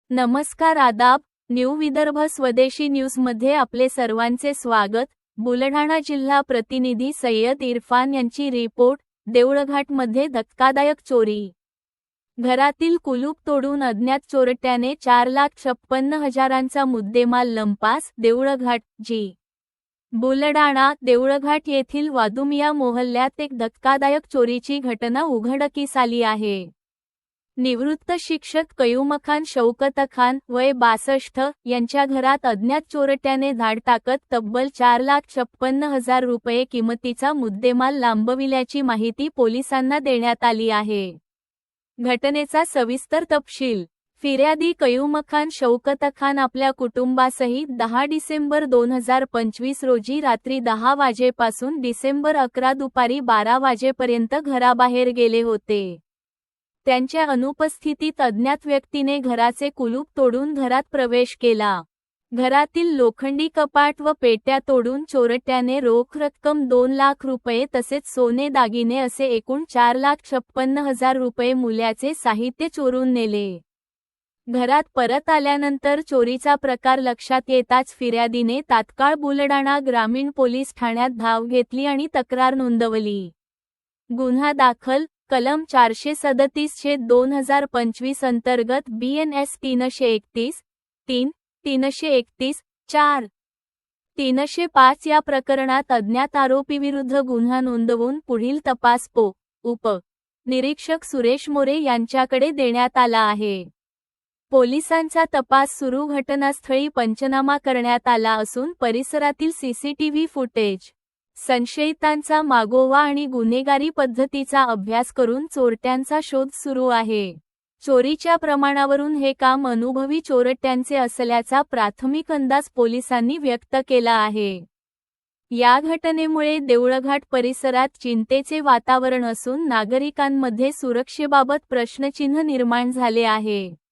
नमस्कार आदाब, न्यू विदर्भ स्वदेशी न्यूजमध्ये आपले सर्वांचे स्वागत। बुलढाणा जिल्हा प्रतिनिधी सय्यद इरफान यांची रिपोर्ट। देऊळघाटमध्ये धक्कादायक चोरी। घरातील कुलूप तोडून अज्ञात चोरट्याने 4,56,000चा मुद्देमाल लंपास। देऊळघाट जी. बुलढाणा देऊळघाट येथील वादुमिया मोहल्ल्यात एक धक्कादायक चोरीची घटना उघडकीस आली आहे। निवृत्त शिक्षक कयूमखान शौकतखान वय 62 यांच्या घरात अज्ञात चोरट्याने धाड टाकत तब्बल 4,56,000 रुपये किमतीचा मुद्देमाल लांबविल्याची माहिती पोलिसांना देण्यात आली आहे। घटनेचा सविस्तर तपशील। फिर्यादी कयूमखान शौकतखान आपल्या कुटुंबासहित 10 डिसेंबर 2025 रोजी रात्री 10 वाजेपासून डिसेंबर 11 दुपारी 12 वाजेपर्यंत घराबाहेर गेले होते। त्यांच्या अनुपस्थितीत अज्ञात व्यक्तीने घराचे कुलूप तोडून घरात प्रवेश केला। घरातील लोखंडी कपाट व पेट्या तोडून चोरट्याने रोख रक्कम 2 लाख रुपये तसेच सोने दागिने असे एकूण 4,56,000 रुपये मूल्याचे साहित्य चोरून नेले। घरात परत आल्यानंतर चोरीचा प्रकार लक्षात येताच फिर्यादीने तात्काळ बुलढाणा ग्रामीण पोलीस ठाण्यात धाव घेतली आणि तक्रार नोंदवली। गुन्हा दाखल कलम 437/2025 अंतर्गत BNS 331, 3, 331, 4, 305 या प्रकरणात अज्ञात आरोपीविरुद्ध गुन्हा नोंदवून पुढील तपास उप निरीक्षक सुरेश मोरे यांच्याकडे देण्यात आला आहे। पोलिसांचा तपास सुरू। घटनास्थळी पंचनामा करण्यात आला असून परिसरातील CCTV फुटेज, संशयितांचा मागोवा आणि गुन्हेगारी पद्धतीचा अभ्यास करून चोरट्यांचा शोध सुरू आहे। चोरीच्या प्रमाणावरून हे काम अनुभवी चोरट्यांचे असल्याचा प्राथमिक अंदाज पोलिसांनी व्यक्त केला आहे। या घटनेमुळे देऊळघाट परिसरात चिंतेचे वातावरण असून नागरिकांमध्ये सुरक्षेबाबत प्रश्नचिन्ह निर्माण झाले आहे।